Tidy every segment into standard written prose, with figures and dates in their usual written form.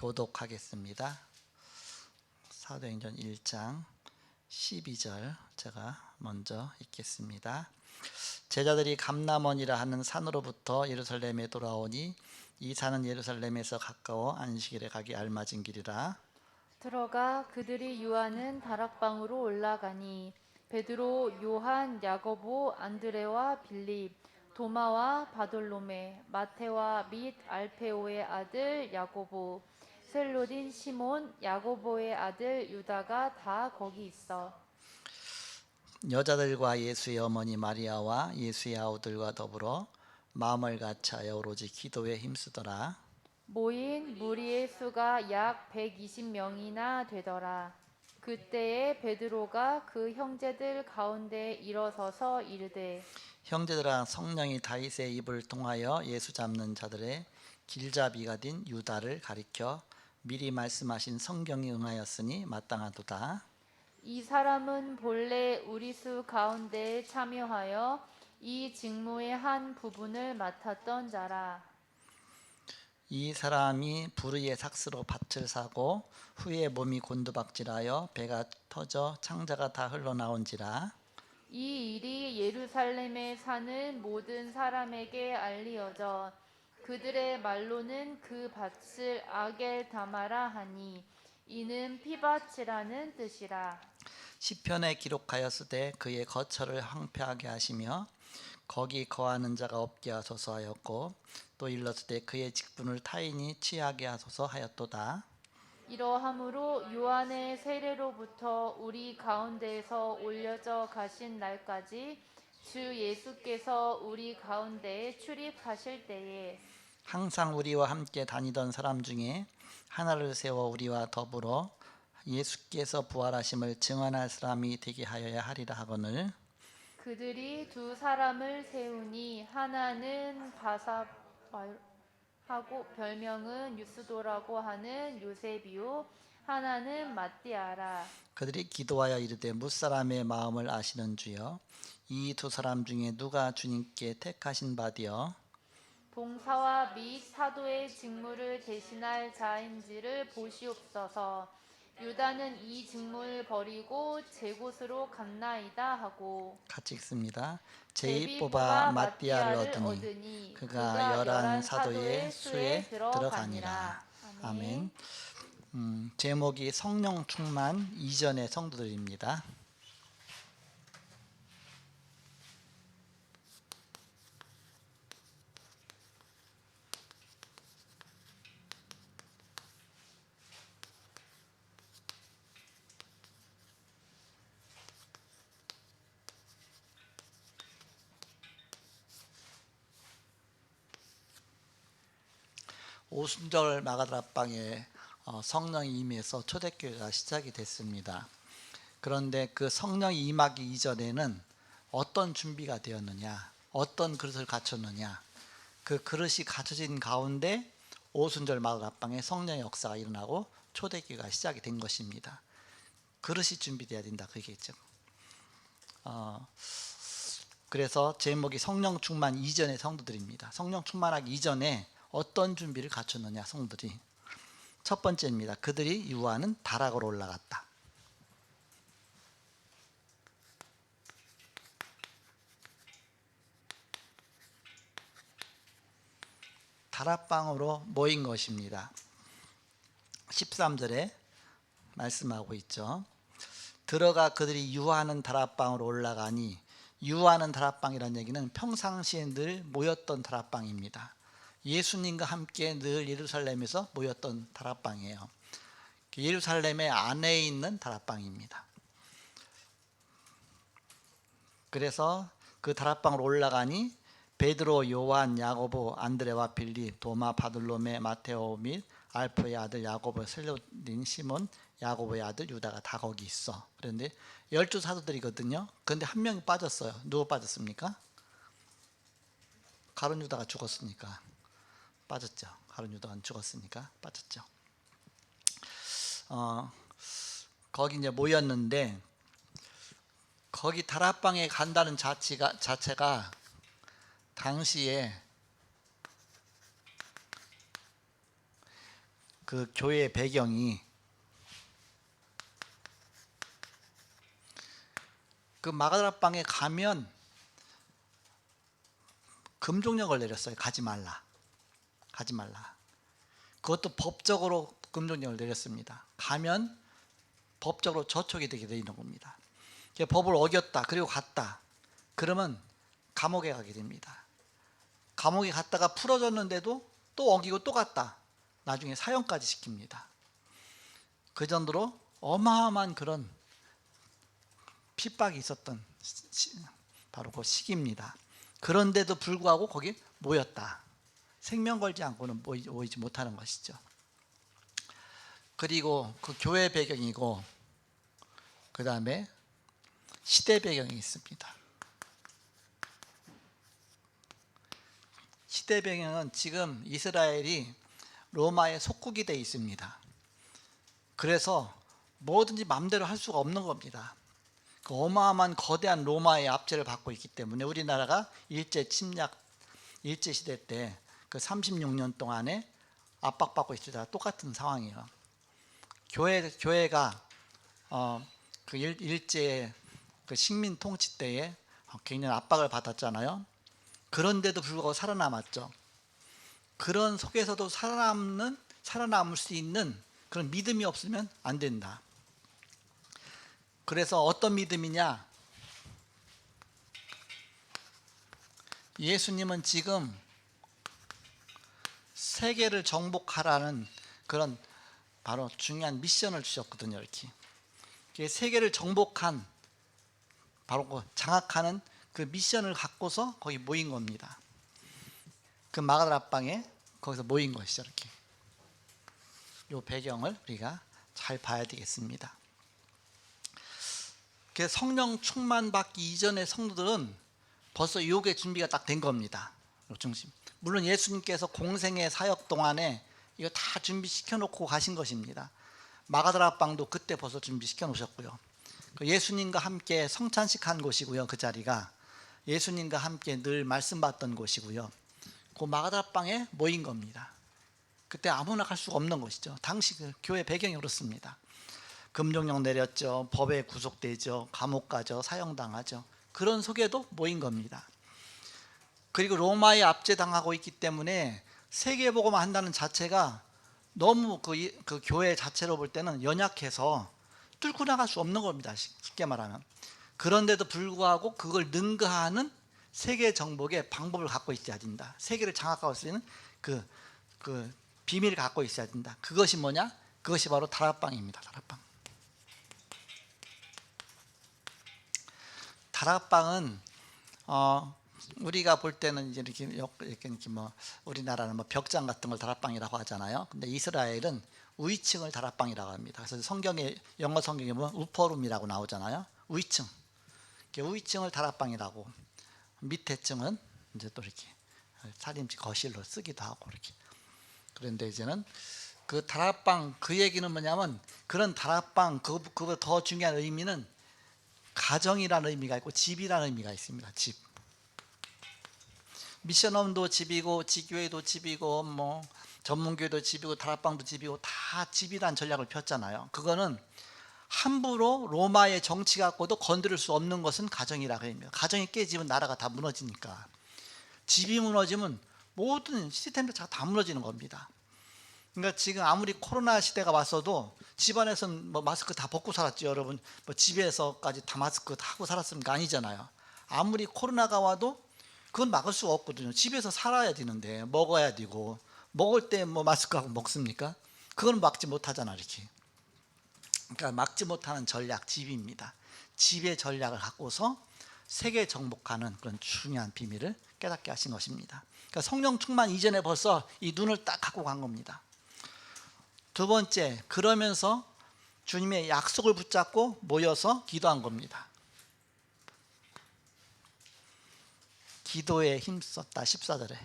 교독하겠습니다. 사도행전 1장 12절 제가 먼저 읽겠습니다. 제자들이 감람원이라 하는 산으로부터 예루살렘에 돌아오니 이 산은 예루살렘에서 가까워 안식일에 가기 알맞은 길이라. 들어가 그들이 유하는 다락방으로 올라가니 베드로, 요한, 야고보, 안드레와 빌립, 도마와 바돌로메, 마테와 및 알페오의 아들 야고보, 셀로딘 시몬, 야고보의 아들 유다가 다 거기 있어. 여자들과 예수의 어머니 마리아와 예수의 아우들과 더불어 마음을 같이하여 오로지 기도에 힘쓰더라. 모인 무리의 수가 약 120명이나 되더라. 그때에 베드로가 그 형제들 가운데 일어서서 이르되, 형제들아, 성령이 다윗의 입을 통하여 예수 잡는 자들의 길잡이가 된 유다를 가리켜 미리 말씀하신 성경이 응하였으니 마땅하도다. 이 사람은 본래 우리 수 가운데 참여하여 이 직무의 한 부분을 맡았던 자라. 이 사람이 불의의 삭스로 밭을 사고 후에 몸이 곤두박질하여 배가 터져 창자가 다 흘러나온지라. 이 일이 예루살렘에 사는 모든 사람에게 알리어져 그들의 말로는 그 밭을 아겔다마라 하니 이는 피밭이라는 뜻이라. 시편에 기록하였으되 그의 거처를 황폐하게 하시며 거기 거하는 자가 없게 하소서 하였고, 또 일렀으되 그의 직분을 타인이 취하게 하소서 하였도다. 이러함으로 요한의 세례로부터 우리 가운데에서 올려져 가신 날까지 주 예수께서 우리 가운데에 출입하실 때에 항상 우리와 함께 다니던 사람 중에 하나를 세워 우리와 더불어 예수께서 부활하심을 증언할 사람이 되게 하여야 하리라 하거늘. 그들이 두 사람을 세우니 하나는 바사하고 별명은 유스도라고 하는 요셉이요 하나는 마띠아라. 그들이 기도하여 이르되 뭇사람의 마음을 아시는 주여, 이 두 사람 중에 누가 주님께 택하신 바디어 봉사와 및 사도의 직무를 대신할 자인지를 보시옵소서. 유다는 이 직무를 버리고 제 곳으로 갔나이다 하고 같이 읽습니다. 제비 제비 뽑아 마띠아를 얻으니 얻으니 그가 열한 사도의 수에 들어가니라. 아멘. 제목이 성령 충만 이전의 성도들입니다. 오순절 마가다락방에 성령이 임해서 초대교회가 시작이 됐습니다. 그런데 그 성령이 임하기 이전에는 어떤 준비가 되었느냐, 어떤 그릇을 갖췄느냐, 그 그릇이 갖춰진 가운데 오순절 마가다락방에 성령의 역사가 일어나고 초대교회가 시작이 된 것입니다. 그릇이 준비되어야 된다, 그게죠. 그래서 제목이 성령 충만 이전의 성도들입니다. 성령 충만하기 이전에 어떤 준비를 갖췄느냐, 성도들이. 첫 번째입니다. 그들이 유하는 다락으로 올라갔다. 다락방으로 모인 것입니다. 13절에 말씀하고 있죠. 들어가 그들이 유하는 다락방으로 올라가니, 유하는 다락방이라는 얘기는 평상시에 늘 모였던 다락방입니다. 예수님과 함께 늘 예루살렘에서 모였던 다락방이에요. 예루살렘의 안에 있는 다락방입니다. 그래서 그 다락방으로 올라가니 베드로, 요한, 야고보, 안드레와 빌립, 도마, 바돌로메, 마테오 및 알페오의 아들 야고보, 셀로딘 시몬, 야고보의 아들 유다가 다 거기 있어. 그런데 12 사도들이거든요. 그런데 한 명이 빠졌어요. 누구 빠졌습니까? 가룟 유다가 죽었으니까 빠졌죠. 가룟 유다가 죽었으니까 빠졌죠. 거기 이제 모였는데, 거기 다락방에 간다는 자체가 당시에 그 교회의 배경이 그 마가다라방에 가면 금종령을 내렸어요. 가지 말라. 그것도 법적으로 금종령을 내렸습니다. 가면 법적으로 저촉이 되게 되는 겁니다. 법을 어겼다 그리고 갔다 그러면 감옥에 가게 됩니다. 감옥에 갔다가 풀어졌는데도 또 어기고 또 갔다 나중에 사형까지 시킵니다. 그 정도로 어마어마한 그런 핍박이 있었던 바로 그 시기입니다. 그런데도 불구하고 거기 모였다. 생명 걸지 않고는 모이지 못하는 것이죠. 그리고 그 교회 배경이고 그 다음에 시대 배경이 있습니다. 시대 배경은 지금 이스라엘이 로마의 속국이 되어 있습니다. 그래서 뭐든지 마음대로 할 수가 없는 겁니다. 그 어마어마한 거대한 로마의 압제를 받고 있기 때문에 우리나라가 일제 시대 때 그 36년 동안에 압박받고 있으다 똑같은 상황이에요. 교회가 그 일제 그 식민 통치 때에 굉장히 압박을 받았잖아요. 그런데도 불구하고 살아남았죠. 그런 속에서도 살아남을 수 있는 그런 믿음이 없으면 안 된다. 그래서 어떤 믿음이냐? 예수님은 지금 세계를 정복하라는 그런 바로 중요한 미션을 주셨거든요. 이렇게 세계를 정복한 바로 그 장악하는 그 미션을 갖고서 거기 모인 겁니다. 그 마가다라방에 거기서 모인 것이죠. 이렇게 이 배경을 우리가 잘 봐야 되겠습니다. 성령 충만 받기 이전의 성도들은 벌써 유혹의 준비가 딱 된 겁니다. 중심. 물론 예수님께서 공생의 사역 동안에 이거 다 준비시켜 놓고 가신 것입니다. 마가다라방도 그때 벌써 준비시켜 놓으셨고요. 예수님과 함께 성찬식 한 곳이고요. 그 자리가 예수님과 함께 늘 말씀 받던 곳이고요. 그 마가다라방에 모인 겁니다. 그때 아무나 갈 수가 없는 것이죠. 당시 그 교회 배경이 그렇습니다. 금종령 내렸죠. 법에 구속되죠. 감옥 가죠. 사형당하죠. 그런 속에도 모인 겁니다. 그리고 로마에 압제당하고 있기 때문에 세계복음을 한다는 자체가 너무 그 교회 자체로 볼 때는 연약해서 뚫고 나갈 수 없는 겁니다. 쉽게 말하면. 그런데도 불구하고 그걸 능가하는 세계 정복의 방법을 갖고 있어야 된다. 세계를 장악할 수 있는 그 비밀을 갖고 있어야 된다. 그것이 뭐냐? 그것이 바로 다락방입니다. 다락방은 우리가 볼 때는 이제 이렇게 뭐 우리나라는 뭐 벽장 같은 걸 다락방이라고 하잖아요. 근데 이스라엘은 위층을 다락방이라고 합니다. 그래서 영어 성경에 보면 우퍼룸이라고 나오잖아요. 위층을 다락방이라고. 밑에 층은 이제 또 이렇게 살림집 거실로 쓰기도 하고 이렇게. 그런데 이제는 그 다락방 그 얘기는 뭐냐면 그런 다락방 그보다 더 중요한 의미는 가정이라는 의미가 있고 집이라는 의미가 있습니다. 집. 미션홈도 집이고 지교회도 집이고 뭐 전문교회도 집이고 다락방도 집이고 다 집이란 전략을 폈잖아요. 그거는 함부로 로마의 정치 갖고도 건드릴 수 없는 것은 가정이라고 합니다. 가정이 깨지면 나라가 다 무너지니까. 집이 무너지면 모든 시스템 자체가 다 무너지는 겁니다. 그러니까 지금 아무리 코로나 시대가 왔어도 집안에서는 뭐 마스크 다 벗고 살았죠. 여러분 뭐 집에서까지 다 마스크 다 하고 살았습니까? 아니잖아요. 아무리 코로나가 와도 그건 막을 수가 없거든요. 집에서 살아야 되는데 먹어야 되고 먹을 때 뭐 마스크하고 먹습니까? 그건 막지 못하잖아. 이렇게. 그러니까 막지 못하는 전략 집입니다. 집의 전략을 갖고서 세계 정복하는 그런 중요한 비밀을 깨닫게 하신 것입니다. 그러니까 성령 충만 이전에 벌써 이 눈을 딱 갖고 간 겁니다. 두 번째, 그러면서 주님의 약속을 붙잡고 모여서 기도한 겁니다. 기도에 힘썼다 14절에.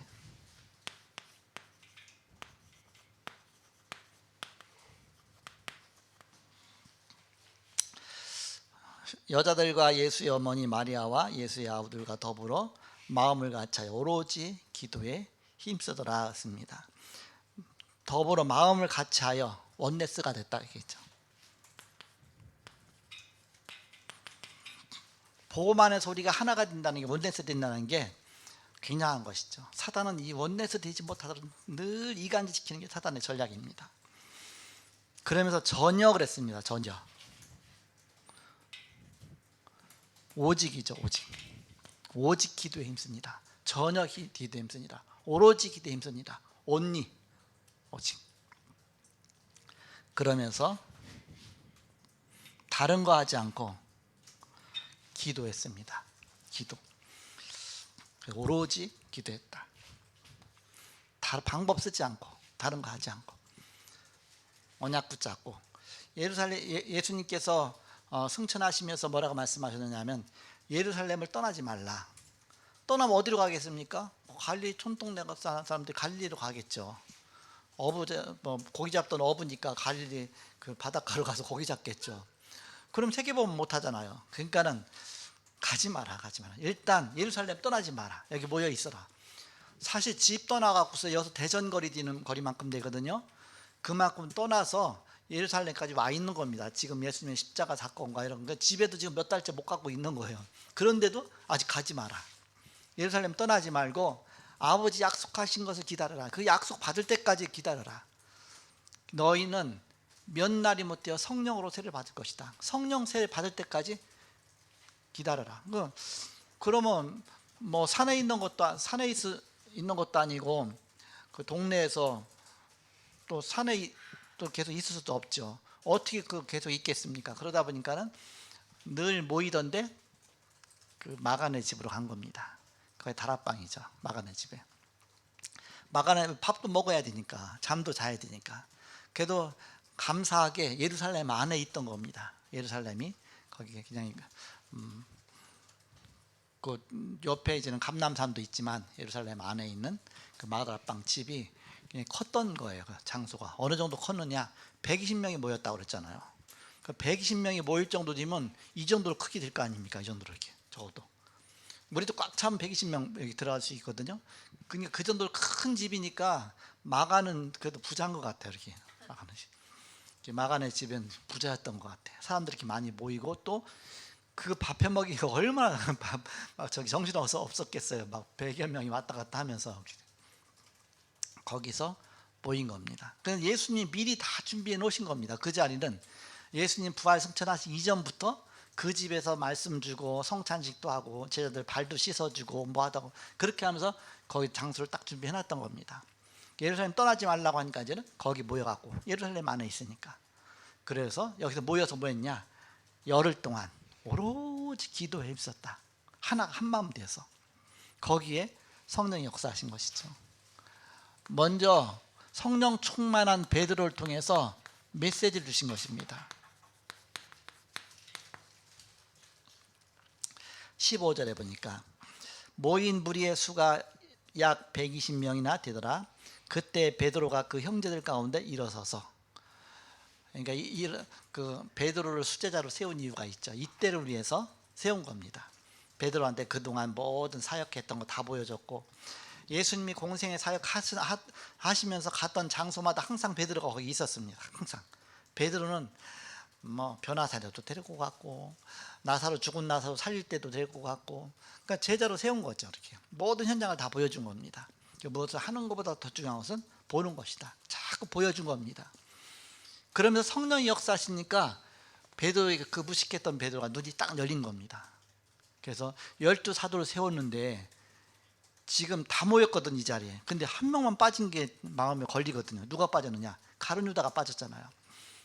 여자들과 예수의 어머니 마리아와 예수의 아우들과 더불어 마음을 같이 오로지 기도에 힘쓰더라 했습니다. 더불어 마음을 같이하여 원네스가 됐다 이겠죠. 복음만의 소리가 하나가 된다는 게 원네스 된다는 게 굉장한 것이죠. 사단은 이 원네스 되지 못하도록 늘 이간질시키는 게 사단의 전략입니다. 그러면서 전역을 했습니다. 전역. 오직이죠. 오직 기도에 힘씁니다. 전혀 기도에 힘씁니다. 오로지 기도에 힘씁니다. 온리 오직. 그러면서 다른 거 하지 않고 기도했습니다. 기도. 오로지 기도했다. 다른 방법 쓰지 않고 다른 거 하지 않고 언약 붙잡고. 예수님께서 승천하시면서 뭐라고 말씀하셨느냐면 예루살렘을 떠나지 말라. 떠나면 어디로 가겠습니까? 갈릴리 촌동네 사람들이 갈릴리로 가겠죠. 고기 잡던 어부니까 갈릴리 그 바닷가로 가서 고기 잡겠죠. 그럼 세계보험 못 하잖아요. 그러니까는 가지 마라. 일단 예루살렘 떠나지 마라. 여기 모여 있어라. 사실 집 떠나갖고서 여기서 대전거리 뛰는 거리만큼 되거든요. 그만큼 떠나서 예루살렘까지 와 있는 겁니다. 지금 예수님의 십자가 사건과 이런 거 집에도 지금 몇 달째 못 갖고 있는 거예요. 그런데도 아직 가지 마라. 예루살렘 떠나지 말고 아버지 약속하신 것을 기다려라. 그 약속 받을 때까지 기다려라. 너희는 몇 날이 못되어 성령으로 세를 받을 것이다. 성령 세를 받을 때까지 기다려라. 그러면 뭐 산에 있는 것도 아니고 그 동네에서 또 산에 또 계속 있을 수도 없죠. 어떻게 계속 있겠습니까? 그러다 보니까는 늘 모이던데 그 마가네 집으로 간 겁니다. 거기 다락방이죠. 마가네 집에. 마가네 밥도 먹어야 되니까 잠도 자야 되니까. 그래도 감사하게 예루살렘 안에 있던 겁니다. 예루살렘이 거기 그냥 그 옆에 이제는 감람산도 있지만 예루살렘 안에 있는 그 마가다락방 집이 그냥 컸던 거예요. 그 장소가 어느 정도 컸느냐? 120명이 모였다고 그랬잖아요. 그 120명이 모일 정도 되면 이 정도로 크게 될 거 아닙니까? 이 정도로 이렇게 적어도 우리도 꽉 차면 120명 여기 들어갈 수 있거든요. 그러니까 그 정도로 큰 집이니까 마가는 그래도 부자인 것 같아요. 이렇게 마가네 집은 부자였던 것 같아요. 사람들이 이렇게 많이 모이고 또 그 밥 해먹이가 얼마나 정신 없었겠어요. 막 100여 명이 왔다 갔다 하면서 거기서 모인 겁니다. 그래서 예수님 미리 다 준비해 놓으신 겁니다. 그 자리는 예수님 부활 승천하신 이전부터 그 집에서 말씀 주고 성찬식도 하고 제자들 발도 씻어주고 뭐 하다고 그렇게 하면서 거기 장소를 딱 준비해 놨던 겁니다. 예루살렘 떠나지 말라고 하니까 이제는 거기 모여갖고 예루살렘 안에 있으니까. 그래서 여기서 모여서 뭐 했냐? 열흘 동안 오로지 기도에 힘썼다. 한 마음 돼서 거기에 성령이 역사하신 것이죠. 먼저 성령 충만한 베드로를 통해서 메시지를 주신 것입니다. 15절에 보니까 모인 무리의 수가 약 120명이나 되더라. 그때 베드로가 그 형제들 가운데 일어서서, 그러니까 그 베드로를 수제자로 세운 이유가 있죠. 이때를 위해서 세운 겁니다. 베드로한테 그동안 모든 사역했던 거 다 보여줬고 예수님이 공생의 사역 하시면서 갔던 장소마다 항상 베드로가 거기 있었습니다. 항상 베드로는 뭐 변화사도도 데리고 갔고 죽은 나사로 살릴 때도 데리고 갔고, 그러니까 제자로 세운 거죠. 이렇게 모든 현장을 다 보여준 겁니다. 무엇을 하는 것보다 더 중요한 것은 보는 것이다. 자꾸 보여준 겁니다. 그러면서 성령이 역사하시니까 베드로에게 그 무식했던 베드로가 눈이 딱 열린 겁니다. 그래서 12 사도를 세웠는데 지금 다 모였거든 이 자리에. 근데 한 명만 빠진 게 마음에 걸리거든요. 누가 빠졌느냐? 가룟 유다가 빠졌잖아요.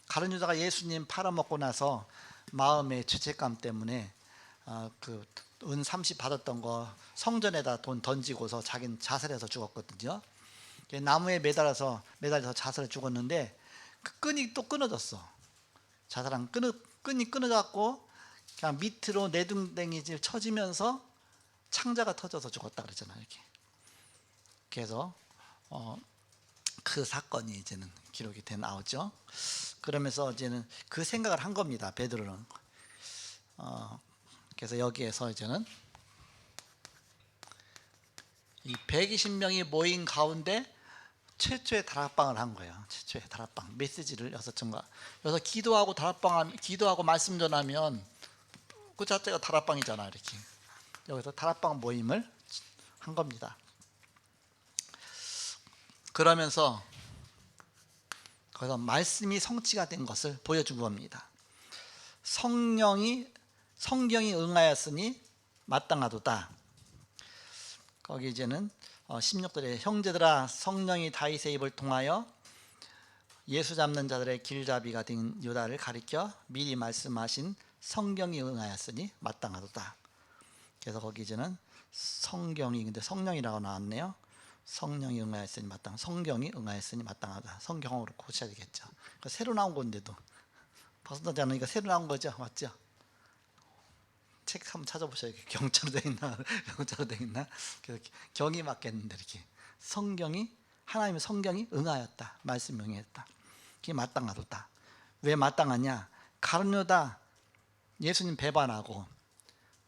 가룟 유다가 예수님 팔아먹고 나서 마음의 죄책감 때문에 그 은 30 받았던 거 성전에다 돈 던지고서 자기는 자살해서 죽었거든요. 나무에 매달려서 자살해 죽었는데 그 끈이 또 끊어졌어. 자살한 끈이 끊어졌고 그냥 밑으로 내둥댕이질 쳐지면서 창자가 터져서 죽었다 그랬잖아요. 이렇게. 그래서 그 사건이 이제는 기록이 돼 나오죠. 그러면서 이제는 그 생각을 한 겁니다. 베드로는. 그래서 여기에서 이제는 이 120명이 모인 가운데 최초의 다락방을 한 거예요. 최초의 다락방 메시지를 여섯 정가. 여기서 기도하고 다락방 기도하고 말씀 전하면 그 자체가 다락방이잖아. 이렇게 여기서 다락방 모임을 한 겁니다. 그러면서 거기서 말씀이 성취가 된 것을 보여준 겁니다. 성경이 응하였으니 마땅하도다. 거기 이제는 16절에 형제들아 성령이 다윗의 입을 통하여 예수 잡는 자들의 길잡이가 된 유다를 가리켜 미리 말씀하신 성경이 응하였으니 마땅하도다. 그래서 거기 이제는 성경이 근데 성령이라고 나왔네요. 성령이 응하였으니 마땅. 성경이 응하였으니 마땅하다. 성경으로 고쳐야 되겠죠. 새로 나온 건데도 벗어나지 않으니까 새로 나온 거죠, 맞죠? 책 한번 찾아보셔야 경자로 돼 있나, 경자로 돼 있나. 그래서 경이 맞겠는데 이렇게 성경이 하나님의 성경이 응하였다, 말씀이 응했다. 그게 마땅하도다. 왜 마땅하냐? 가룟유다 예수님 배반하고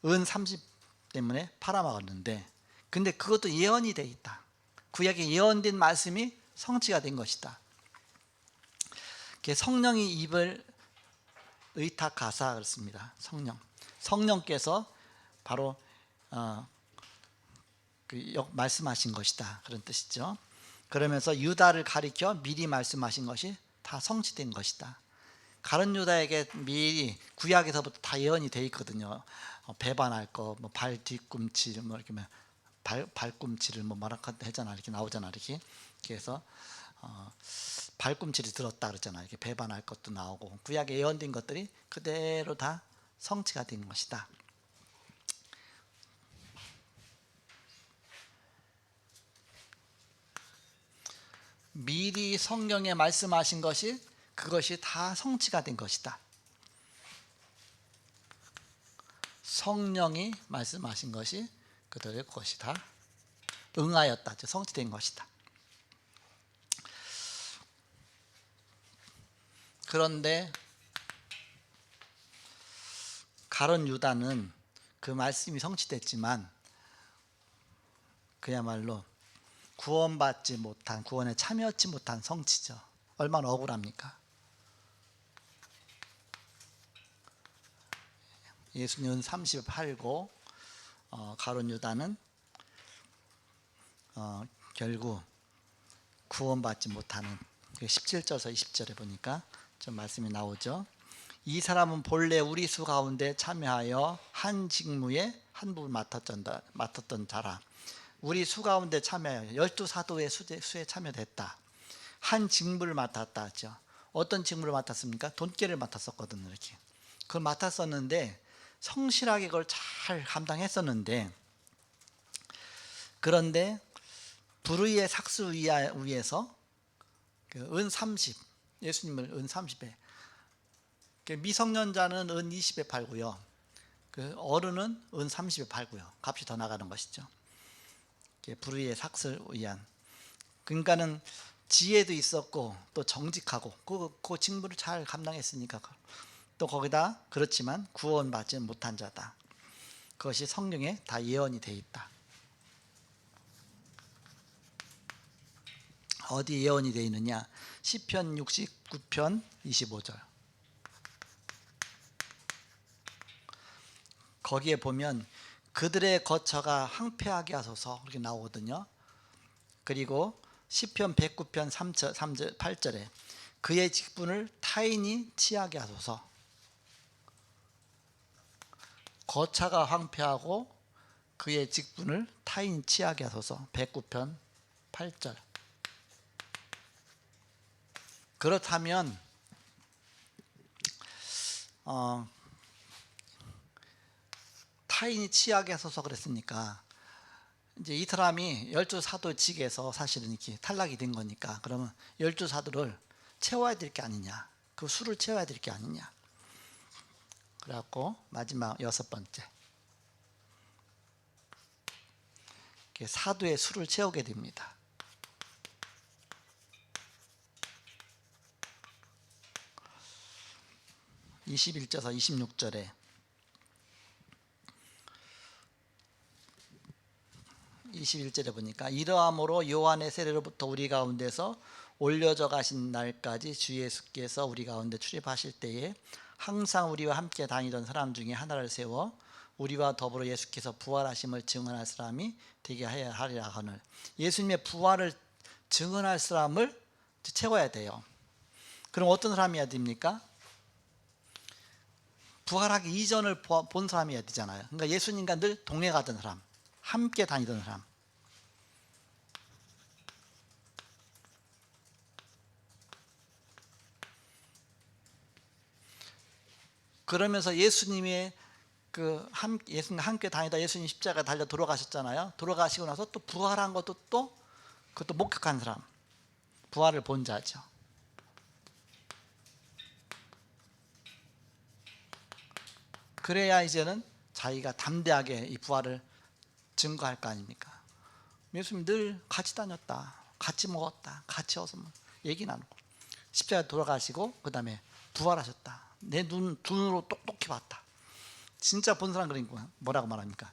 은 30 때문에 팔아먹었는데, 근데 그것도 예언이 돼 있다. 구약에 예언된 말씀이 성취가 된 것이다. 성령이 입을 의탁하사 그렇습니다. 성령께서 바로 말씀하신 것이다, 그런 뜻이죠. 그러면서 유다를 가리켜 미리 말씀하신 것이 다 성취된 것이다. 가룟 유다에게 미리 구약에서부터 다 예언이 돼 있거든요. 배반할 거, 뭐 발 뒤꿈치, 뭐 이렇게 발꿈치를 뭐 말하거나 했잖아, 이렇게 나오잖아, 이렇게. 그래서 발꿈치를 들었다 그러잖아. 이렇게 배반할 것도 나오고 구약에 예언된 것들이 그대로 다 성취가 된 것이다. 미리 성경에 말씀하신 것이 그것이 다 성취가 된 것이다. 성령이 말씀하신 것이 그들의 것이 다 응하였다, 성취된 것이다. 그런데 가룟 유다는 그 말씀이 성취됐지만 그야말로 구원받지 못한, 구원에 참여하지 못한 성취죠. 얼마나 억울합니까? 예수님은 30에 팔고 가룟 유다는 결국 구원받지 못하는, 17절에서 20절에 보니까 좀 말씀이 나오죠. 이 사람은 본래 우리 수 가운데 참여하여 한 직무에 한 부분 맡았던 자라. 우리 수 가운데 참여하여 12사도의 수에 참여됐다. 한 직무를 맡았다 하죠. 어떤 직무를 맡았습니까? 돈깨를 맡았었거든요. 이렇게 그걸 맡았었는데 성실하게 그걸 잘 감당했었는데, 그런데 불의의 삭수 위에서 은 30, 예수님을 은 30에, 미성년자는 은 20에 팔고요, 그 어른은 은 30에 팔고요. 값이 더 나가는 것이죠. 불의의 삭수를 위한. 그러니까는 지혜도 있었고 또 정직하고 그 직무를 잘 감당했으니까, 또 거기다 그렇지만 구원받지 못한 자다. 그것이 성경에 다 예언이 되어 있다. 어디 예언이 되어 있느냐? 시편 69편 25절. 거기에 보면 그들의 거처가 황폐하게 하소서 이렇게 나오거든요. 그리고 시편 109편 3절 8절에 그의 직분을 타인이 취하게 하소서. 거처가 황폐하고 그의 직분을 타인이 취하게 하소서. 109편 8절. 그렇다면 타인이 취하게 하소서 그랬으니까 이제 이 사람이 12사도직에서 사실은 이렇게 탈락이 된 거니까, 그러면 12사도를 채워야 될 게 아니냐, 그 수를 채워야 될 게 아니냐. 그래갖고 마지막 6번째, 사도의 수를 채우게 됩니다. (21절에서 26절에) 21절에 보니까 이러함으로 요한의 세례로부터 우리 가운데서 올려져 가신 날까지 주 예수께서 우리 가운데 출입하실 때에 항상 우리와 함께 다니던 사람 중에 하나를 세워 우리와 더불어 예수께서 부활하심을 증언할 사람이 되게 하리라 하늘. 예수님의 부활을 증언할 사람을 채워야 돼요. 그럼 어떤 사람이어야 됩니까? 부활하기 이전을 본 사람이어야 되잖아요. 그러니까 예수님과 늘 동행하던 사람, 함께 다니던 사람. 그러면서 예수님의 예수님과 함께 다니다 예수님 십자가에 달려 돌아가셨잖아요. 돌아가시고 나서 또 부활한 것도 또 그것도 목격한 사람, 부활을 본 자죠. 그래야 이제는 자기가 담대하게 이 부활을 증거할 거 아닙니까? 예수님 늘 같이 다녔다, 같이 먹었다, 같이 어서 얘기 나누고 십자가에 돌아가시고 그 다음에 부활하셨다. 내 두 눈으로 똑똑히 봤다. 진짜 본 사람 그러니까 뭐라고 말합니까?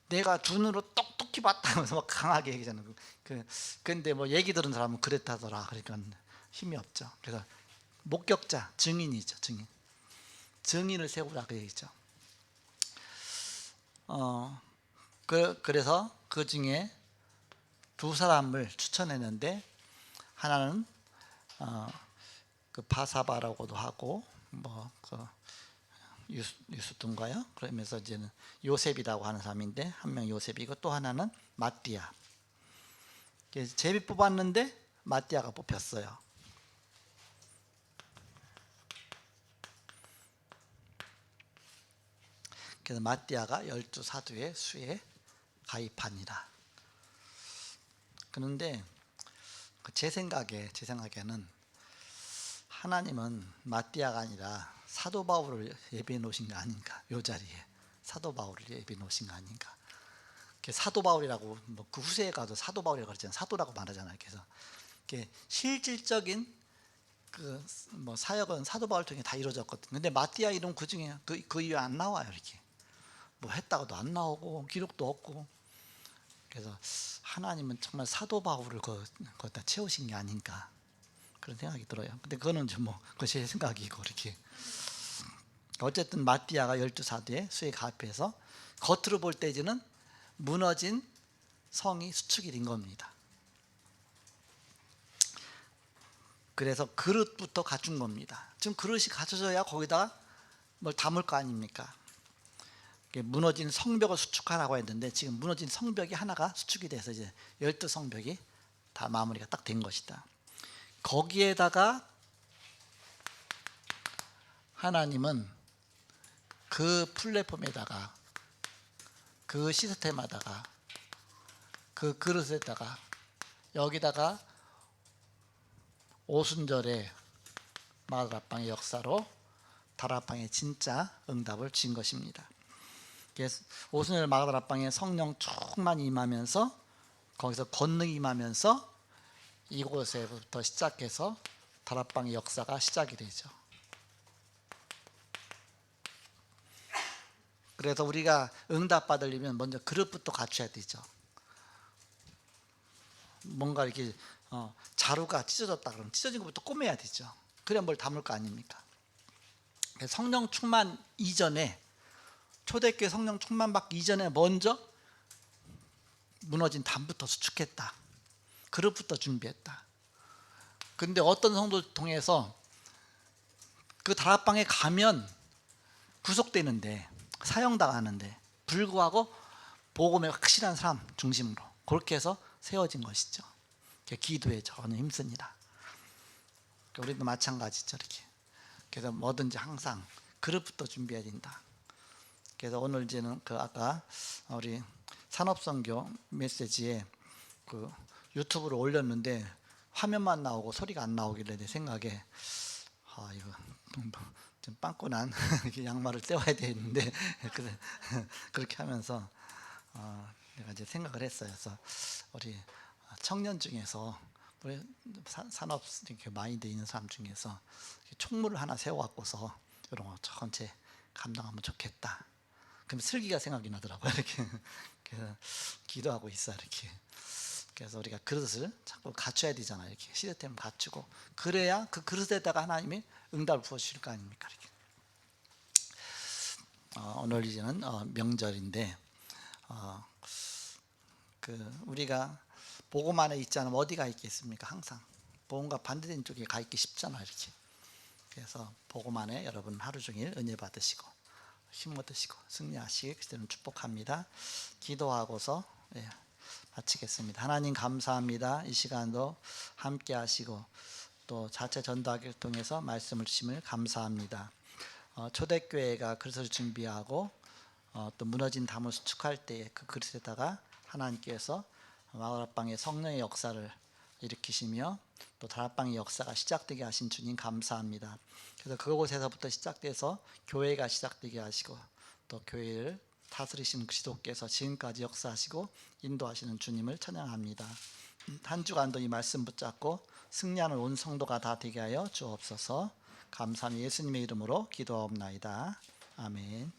내가 두 눈으로 똑똑히 봤다면서 막 강하게 얘기하잖아요. 근데 뭐 얘기 들은 사람은 그랬다더라. 그러니까 힘이 없죠. 그래서 목격자, 증인이죠. 증인을 세우라 그 얘기죠. 그래서 그 중에 두 사람을 추천했는데 하나는 그 바사바라고도 하고 유스둔가요? 그러면서 이제는 요셉이라고 하는 사람인데 한 명 요셉이고 또 하나는 마띠아. 제비 뽑았는데 마띠아가 뽑혔어요. 그래서 마띠아가 12사도의 수에 가입하니라. 그런데 제 생각에는 하나님은 마띠아가 아니라 사도 바울을 예비해 놓으신 거 아닌가. 이 자리에 사도 바울을 예비해 놓으신 거 아닌가. 사도 바울이라고 그 후세에 가도 사도 바울이라고 그러잖아요. 사도라고 말하잖아요. 그래서 실질적인 사역은 사도 바울 통해 다 이루어졌거든요. 근데 마띠아 이름 그 중에 그 이후에 안 나와요. 이렇게 뭐 했다고도 안 나오고 기록도 없고. 그래서 하나님은 정말 사도 바울을 거기다 채우신 게 아닌가 그런 생각이 들어요. 근데 그거는 그것이 제 생각이고 이렇게. 어쨌든 마띠아가 12사도의 수에 가입해서 겉으로 볼 때는 무너진 성이 수축이 된 겁니다. 그래서 그릇부터 갖춘 겁니다. 지금 그릇이 갖춰져야 거기다가 뭘 담을 거 아닙니까? 무너진 성벽을 수축하라고 했는데 지금 무너진 성벽이 하나가 수축이 돼서 이제 12성벽이 다 마무리가 딱 된 것이다. 거기에다가 하나님은 그 플랫폼에다가 그 시스템에다가 그 그릇에다가 여기다가 오순절의 마다락방의 역사로 다락방의 진짜 응답을 준 것입니다. 오순절 마다락방에 성령 충만히 임하면서 거기서 권능이 임하면서 이곳에부터 시작해서 다락방의 역사가 시작이 되죠. 그래서 우리가 응답 받으려면 먼저 그릇부터 갖춰야 되죠. 뭔가 이렇게 자루가 찢어졌다 그러면 찢어진 것부터 꼬매야 되죠. 그래야 뭘 담을 거 아닙니까? 성령 충만 이전에, 초대교회 성령 충만 받기 이전에 먼저 무너진 담부터 수축했다. 그릇부터 준비했다. 근데 어떤 성도를 통해서 그 다락방에 가면 구속되는데, 사형당하는데 불구하고 복음에 확실한 사람 중심으로 그렇게 해서 세워진 것이죠. 기도에 저는 힘씁니다. 우리도 마찬가지죠. 이렇게. 그래서 뭐든지 항상 그릇부터 준비해야 된다. 그래서 오늘 이제는 아까 우리 산업선교 메시지에 유튜브로 올렸는데 화면만 나오고 소리가 안 나오길래 내 생각에 이거 좀 빵꾸난 양말을 떼와야 되는데 그렇게 하면서 내가 이제 생각을 했어요. 그래서 우리 청년 중에서 우리 산업 이렇게 많이 돼 있는 사람 중에서 총무를 하나 세워갖고서 이런 거 전체 감당하면 좋겠다. 그럼 슬기가 생각이 나더라고요. 이렇게 그래서 기도하고 있어 이렇게. 그래서 우리가 그릇을 자꾸 갖춰야 되잖아요. 이렇게 시스템 갖추고 그래야 그 그릇에다가 하나님이 응답을 부어주실 거 아닙니까? 이렇게. 오늘 이제는 명절인데 그 우리가 복음 안에 있지 않으면 어디가 있겠습니까? 항상 복음과 반대된 쪽에 가 있기 쉽잖아요. 이렇게. 그래서 복음 안에 여러분 하루 종일 은혜 받으시고 힘 얻으시고 승리하시길 그때는 축복합니다. 기도하고서 마치겠습니다. 하나님 감사합니다. 이 시간도 함께 하시고 또 자체 전도하기를 통해서 말씀을 주심을 감사합니다. 초대교회가 그릇을 준비하고 또 무너진 담을 수축할 때에 그 그릇에다가 하나님께서 마가라방의 성령의 역사를 일으키시며 또 다락방의 역사가 시작되게 하신 주님 감사합니다. 그래서 그곳에서부터 시작돼서 교회가 시작되게 하시고 또 교회를 다스리시는 그리스도께서 지금까지 역사하시고 인도하시는 주님을 찬양합니다. 한 주간도 이 말씀 붙잡고 승리하는 온 성도가 다 되게 하여 주옵소서. 감사함이 예수님의 이름으로 기도하옵나이다. 아멘.